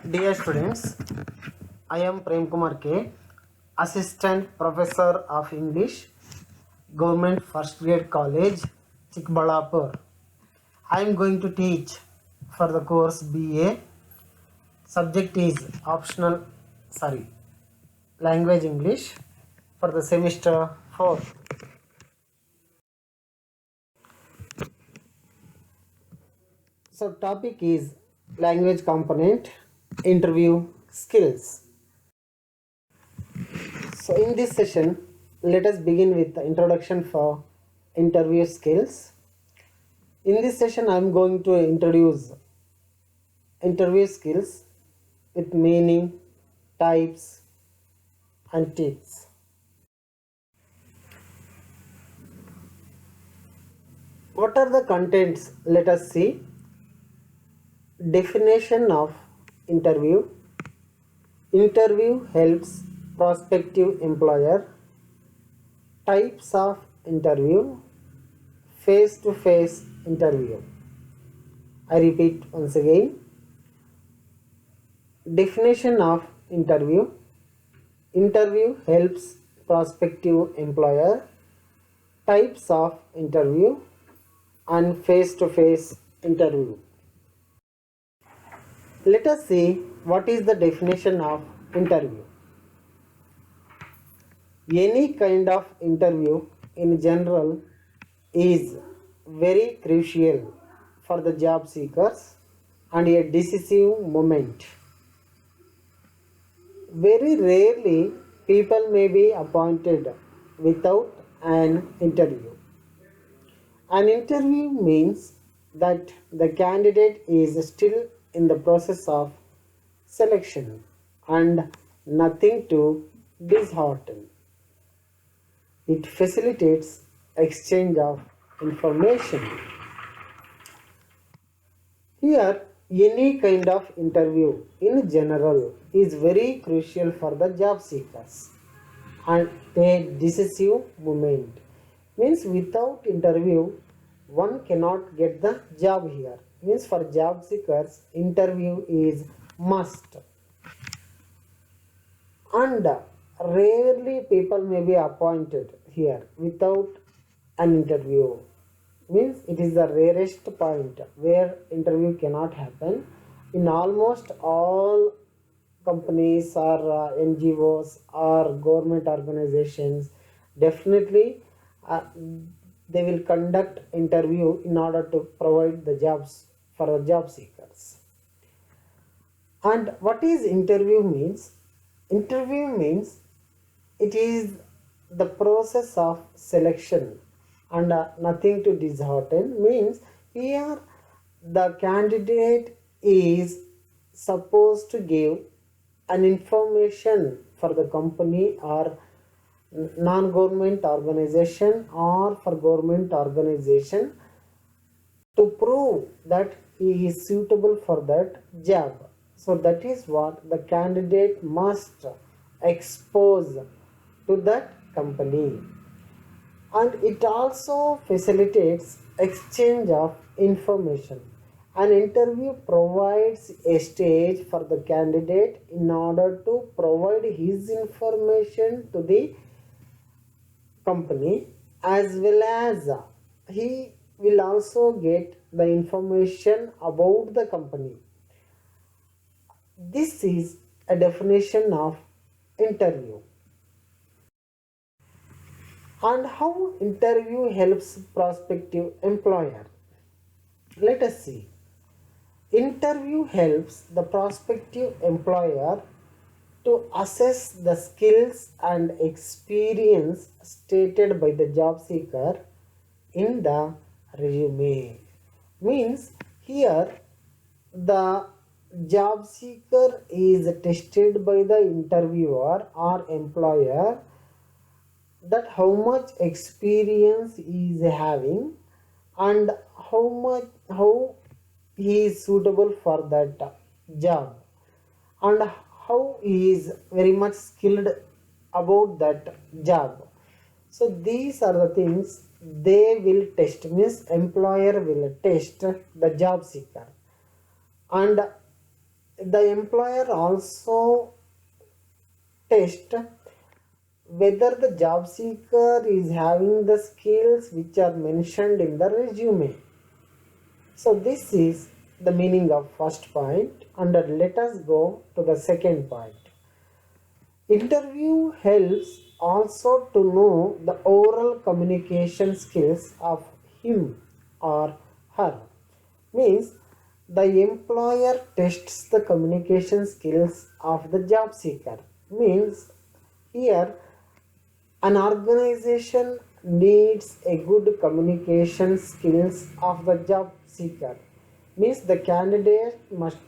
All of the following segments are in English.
Dear students, I am Prem Kumar K, Assistant Professor of English, Government First Grade College, Chikbalapur. I am going to teach for the course BA. Subject is language English for the semester 4. So topic is language component, interview skills. So in this session, let us begin with the introduction for interview skills. In this session, I am going to introduce interview skills with meaning, types, and tips. What are the contents? Let us see. Definition of interview. Interview helps prospective employer. Types of interview. Face-to-face interview. I repeat once again. Definition of interview. Interview helps prospective employer. Types of interview and face-to-face interview. Let us see what is the definition of interview. Any kind of interview in general is very crucial for the job seekers and a decisive moment. Very rarely people may be appointed without an interview. An interview means that the candidate is still in the process of selection and nothing to dishearten. It facilitates exchange of information. Here, any kind of interview in general is very crucial for the job seekers and a decisive moment. Means without interview, one cannot get the job here. Means for job seekers, interview is must. And rarely people may be appointed here without an interview. Means it is the rarest point where interview cannot happen. In almost all companies or NGOs or government organizations, definitely they will conduct interview in order to provide the jobs for the job seekers. And what is interview means? Interview means it is the process of selection and nothing to dishearten. Means here the candidate is supposed to give an information for the company or non-government organization or for government organization to prove that he is suitable for that job. So that is what the candidate must expose to that company. And it also facilitates exchange of information. An interview provides a stage for the candidate in order to provide his information to the company, as well as he will also get the information about the company. This is a definition of interview. And how interview helps prospective employer? Let us see. Interview helps the prospective employer to assess the skills and experience stated by the job seeker in the resume. Means here the job seeker is tested by the interviewer or employer that how much experience he is having and how he is suitable for that job and how he is very much skilled about that job. So these are the things they will test. Means employer will test the job seeker, and the employer also test whether the job seeker is having the skills which are mentioned in the resume. So this is the meaning of first point, and let us go to the second point. Interview helps also to know the oral communication skills of him or her. Means the employer tests the communication skills of the job seeker. Means here an organization needs a good communication skills of the job seeker. Means the candidate must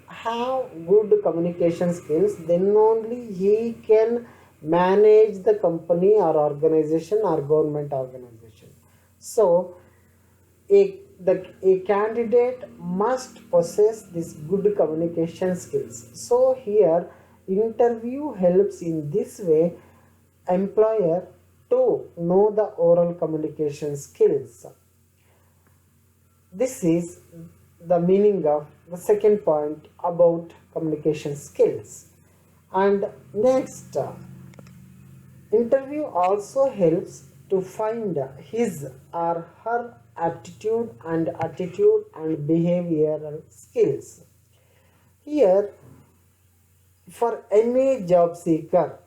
have good communication skills, then only he can manage the company or organization or government organization. So a candidate must possess this good communication skills. So here interview helps in this way employer to know the oral communication skills. This is the meaning of the second point about communication skills. And next, interview also helps to find his or her aptitude and attitude and behavioral skills. Here, for any job seeker,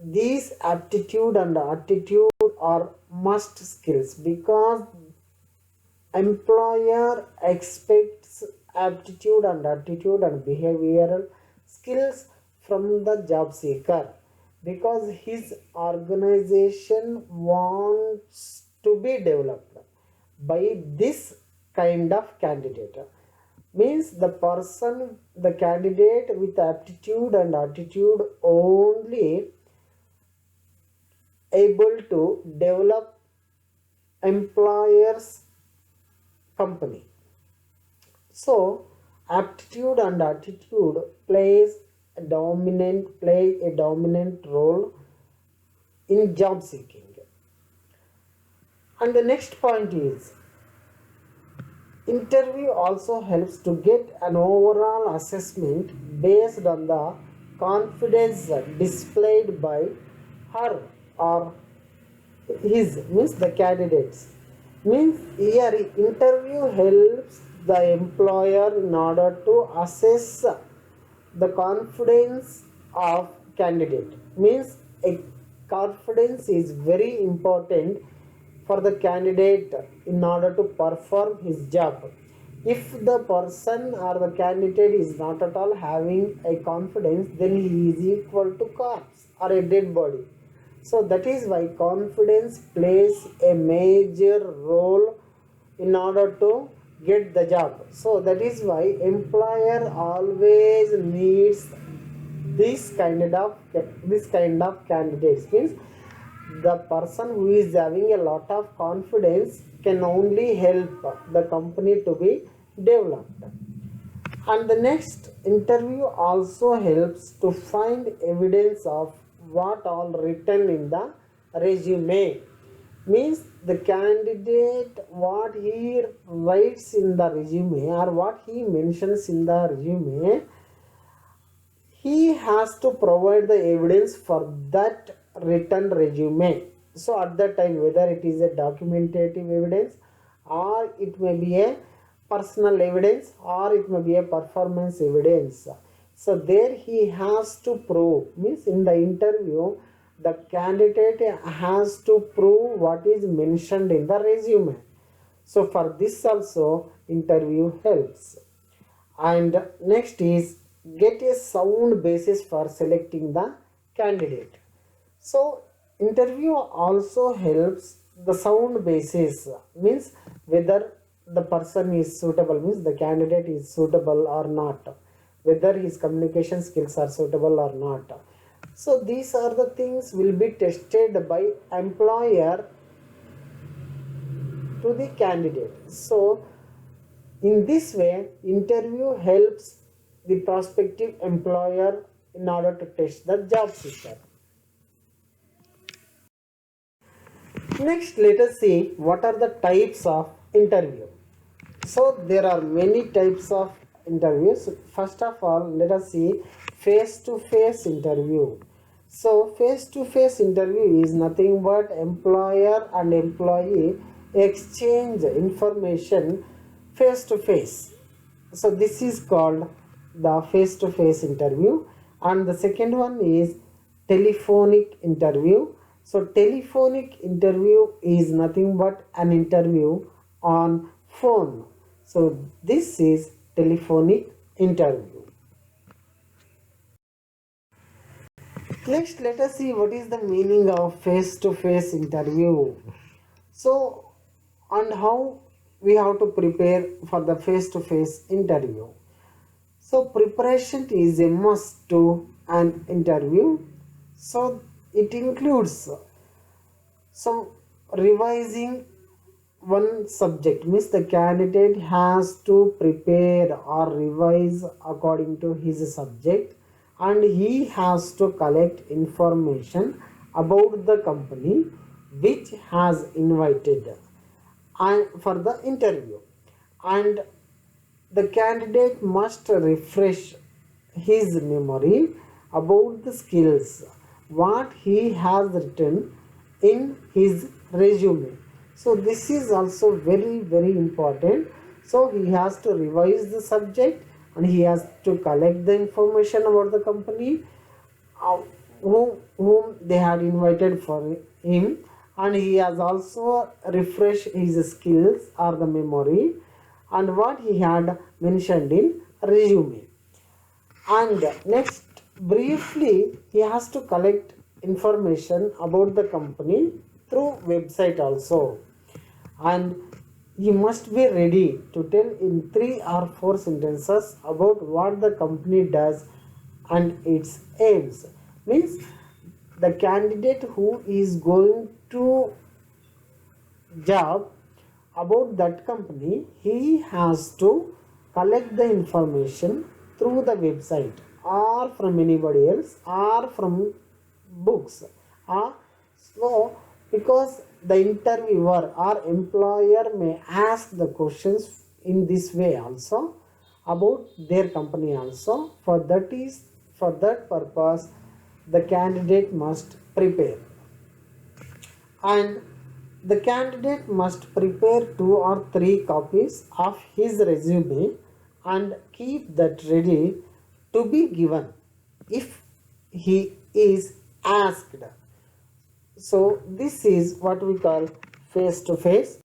these aptitude and attitude are must skills, because employer expects aptitude and attitude and behavioral skills from the job seeker, because his organization wants to be developed by this kind of candidate. Means the candidate with aptitude and attitude only able to develop employer's company. So aptitude and attitude play a dominant role in job seeking. And the next point is interview also helps to get an overall assessment based on the confidence displayed by her or his, means the candidates. Means here interview helps the employer in order to assess the confidence of candidate. Means a confidence is very important for the candidate in order to perform his job. If the person or the candidate is not at all having a confidence, then he is equal to corpse or a dead body. So that is why confidence plays a major role in order to get the job. So that is why employer always needs this kind of candidates. Means the person who is having a lot of confidence can only help the company to be developed. And the next, interview also helps to find evidence of what all written in the resume. Means the candidate, what he writes in the resume or what he mentions in the resume, he has to provide the evidence for that written resume. So at that time, whether it is a documentative evidence or it may be a personal evidence or it may be a performance evidence. So there he has to prove, means in the interview the candidate has to prove what is mentioned in the resume. So for this also interview helps. And next is get a sound basis for selecting the candidate. So interview also helps the sound basis, means whether the person is suitable, means the candidate is suitable or not, whether his communication skills are suitable or not. So these are the things will be tested by employer to the candidate. So in this way interview helps the prospective employer in order to test the job seeker. Next, let us see what are the types of interview. So there are many types of interviews. First of all, let us see face-to-face interview. So face-to-face interview is nothing but employer and employee exchange information face-to-face. So this is called the face-to-face interview. And the second one is telephonic interview. So telephonic interview is nothing but an interview on phone. So this is telephonic interview. Next, let us see what is the meaning of face-to-face interview. So, and how we have to prepare for the face-to-face interview. So, preparation is a must to an interview. So, it includes some revising one subject, means the candidate has to prepare or revise according to his subject, and he has to collect information about the company which has invited and for the interview, and the candidate must refresh his memory about the skills what he has written in his resume. So this is also very important. So he has to revise the subject and he has to collect the information about the company, whom they had invited for him, and he has also refreshed his skills or the memory and what he had mentioned in resume. And next, briefly, he has to collect information about the company through website also, and he must be ready to tell in 3 or 4 sentences about what the company does and its aims. Means the candidate who is going to job about that company, he has to collect the information through the website or from anybody else or from books. So because the interviewer or employer may ask the questions in this way also about their company also. For that purpose the candidate must prepare, and the candidate must prepare 2 or 3 copies of his resume and keep that ready to be given if he is asked. So this is what we call face to face